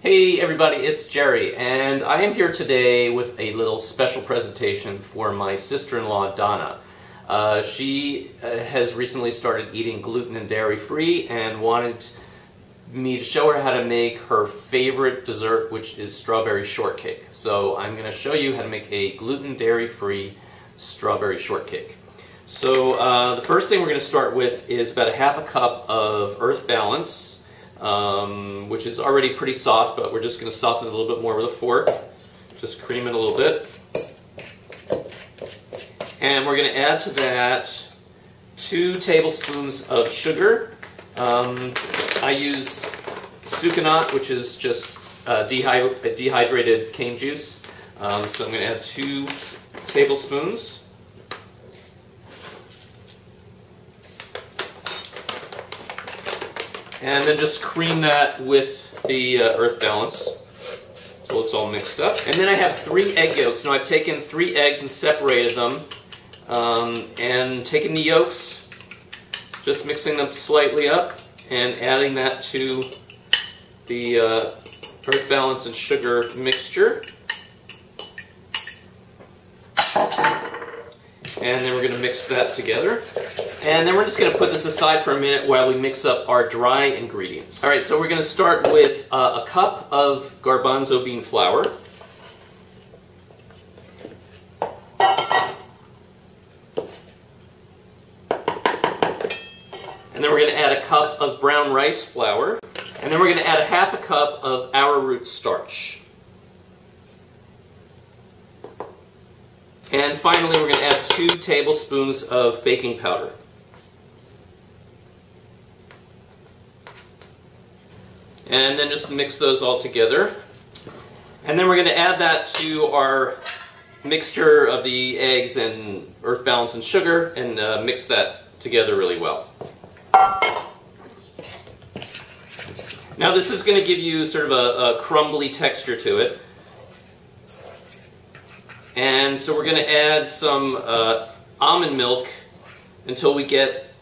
Hey everybody, it's Jerry, and I am here today with a little special presentation for my sister-in-law, Donna. She has recently started eating gluten and dairy-free and wanted me to show her how to make her favorite dessert, which is strawberry shortcake. So I'm going to show you how to make a gluten dairy-free strawberry shortcake. So the first thing we're going to start with is about a half a cup of Earth Balance, which is already pretty soft, but we're just going to soften it a little bit more with a fork. Just cream it a little bit. And we're going to add to that 2 tablespoons of sugar. I use sucanat, which is just dehydrated cane juice. So I'm going to add 2 tablespoons. And then just cream that with the Earth Balance until it's all mixed up. And then I have 3 egg yolks. Now I've taken 3 eggs and separated them, and taken the yolks, just mixing them slightly up and adding that to the Earth Balance and sugar mixture. And then we're going to mix that together. And then we're just going to put this aside for a minute while we mix up our dry ingredients. Alright, so we're going to start with a cup of garbanzo bean flour. And then we're going to add a cup of brown rice flour. And then we're going to add a half a cup of arrowroot starch. And finally, we're going to add 2 tablespoons of baking powder. And then just mix those all together. And then we're going to add that to our mixture of the eggs and Earth Balance and sugar and mix that together really well. Now this is going to give you sort of a crumbly texture to it. And so we're going to add some almond milk until we get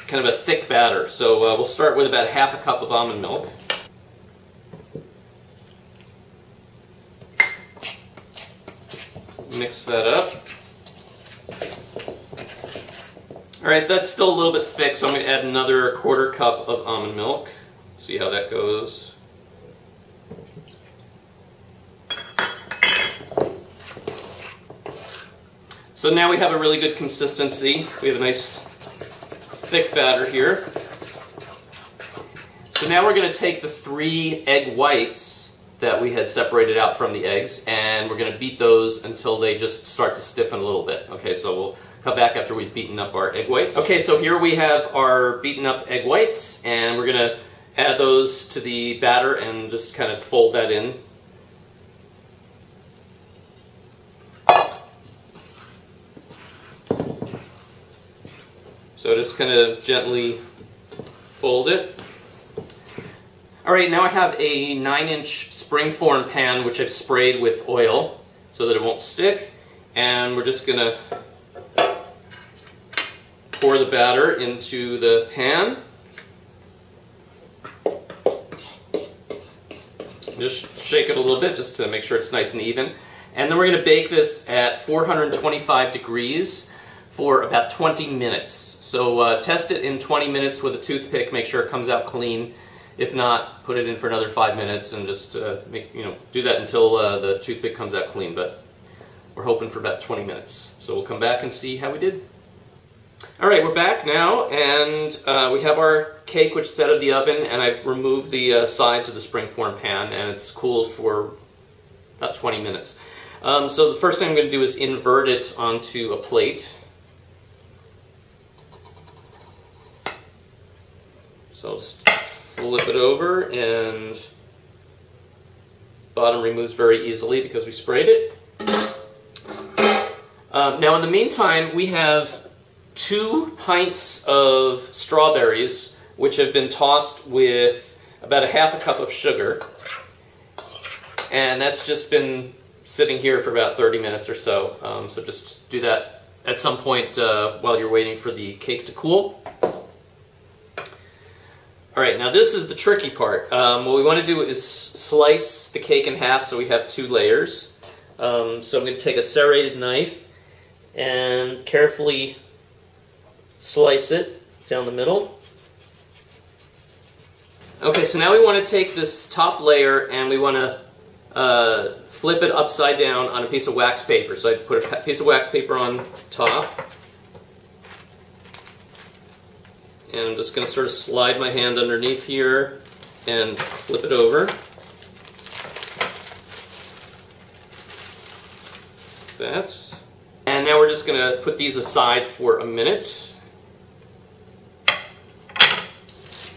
kind of a thick batter. So we'll start with about half a cup of almond milk. Mix that up. Alright, that's still a little bit thick, so I'm going to add another 1/4 cup of almond milk. See how that goes. So now we have a really good consistency. We have a nice thick batter here. So now we're going to take the 3 egg whites that we had separated out from the eggs, and we're going to beat those until they just start to stiffen a little bit. Okay, so we'll come back after we've beaten up our egg whites. Okay, so here we have our beaten up egg whites, and we're going to add those to the batter and just kind of fold that in. So just kind of gently fold it. Alright, now I have a 9-inch springform pan which I've sprayed with oil so that it won't stick. And we're just going to pour the batter into the pan. Just shake it a little bit just to make sure it's nice and even. And then we're going to bake this at 425 degrees for about 20 minutes. So test it in 20 minutes with a toothpick, make sure it comes out clean. If not, put it in for another 5 minutes and just do that until the toothpick comes out clean. But we're hoping for about 20 minutes. So we'll come back and see how we did. Alright, we're back now, and we have our cake which is out of the oven, and I've removed the sides of the springform pan, and it's cooled for about 20 minutes. So the first thing I'm going to do is invert it onto a plate. So I'll just flip it over, and bottom removes very easily because we sprayed it. Now in the meantime, we have 2 pints of strawberries which have been tossed with about a half a cup of sugar, and that's just been sitting here for about 30 minutes or so. So just do that at some point while you're waiting for the cake to cool. Alright, now this is the tricky part. What we want to do is slice the cake in half so we have 2 layers. So I'm going to take a serrated knife and carefully slice it down the middle. Okay, so now we want to take this top layer and we want to flip it upside down on a piece of wax paper. So I put a piece of wax paper on top. And I'm just going to sort of slide my hand underneath here and flip it over. That. And now we're just going to put these aside for a minute.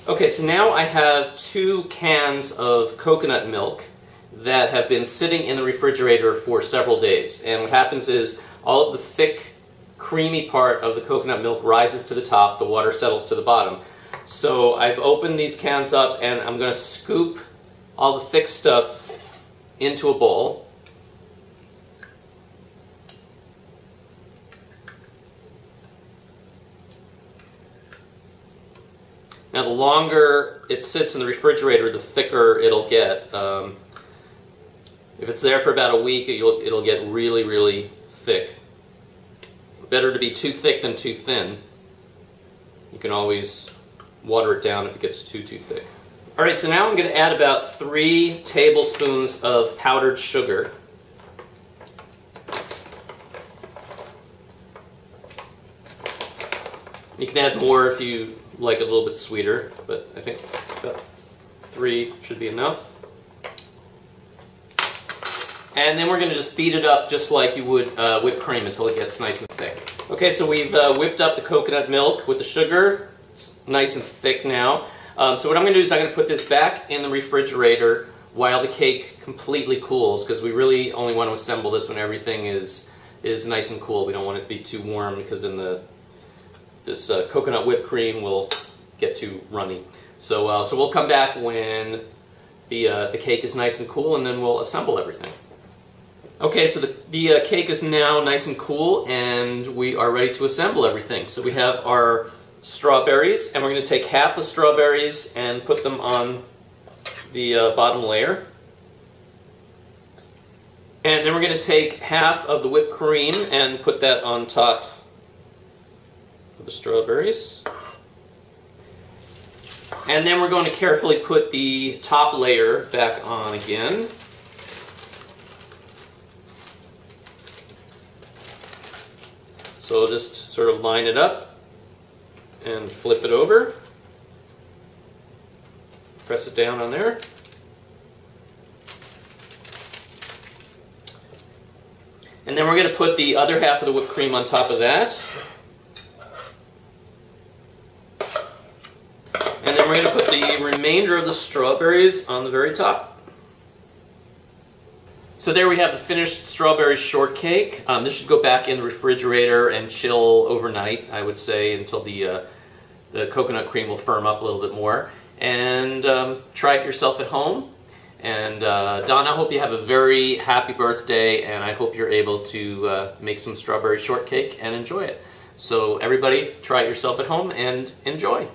Okay, so now I have 2 cans of coconut milk that have been sitting in the refrigerator for several days. And what happens is all of the thick, creamy part of the coconut milk rises to the top, the water settles to the bottom. So I've opened these cans up and I'm going to scoop all the thick stuff into a bowl. Now the longer it sits in the refrigerator, the thicker it'll get. If it's there for about a week, it'll get really, really thick. Better to be too thick than too thin. You can always water it down if it gets too thick. Alright, so now I'm going to add about 3 tablespoons of powdered sugar. You can add more if you like it a little bit sweeter, but I think about 3 should be enough. And then we're going to just beat it up just like you would whipped cream until it gets nice and thick. Okay, so we've whipped up the coconut milk with the sugar. It's nice and thick now. So what I'm going to do is I'm going to put this back in the refrigerator while the cake completely cools, because we really only want to assemble this when everything is nice and cool. We don't want it to be too warm, because then this coconut whipped cream will get too runny. So we'll come back when the cake is nice and cool, and then we'll assemble everything. Okay, so the cake is now nice and cool, and we are ready to assemble everything. So we have our strawberries, and we're going to take half the strawberries and put them on the bottom layer. And then we're going to take half of the whipped cream and put that on top of the strawberries. And then we're going to carefully put the top layer back on again. So we'll just sort of line it up and flip it over. Press it down on there. And then we're going to put the other half of the whipped cream on top of that. And then we're going to put the remainder of the strawberries on the very top. So there we have the finished strawberry shortcake. This should go back in the refrigerator and chill overnight, I would say, until the coconut cream will firm up a little bit more. And try it yourself at home. And Donna, I hope you have a very happy birthday, and I hope you're able to make some strawberry shortcake and enjoy it. So everybody, try it yourself at home and enjoy.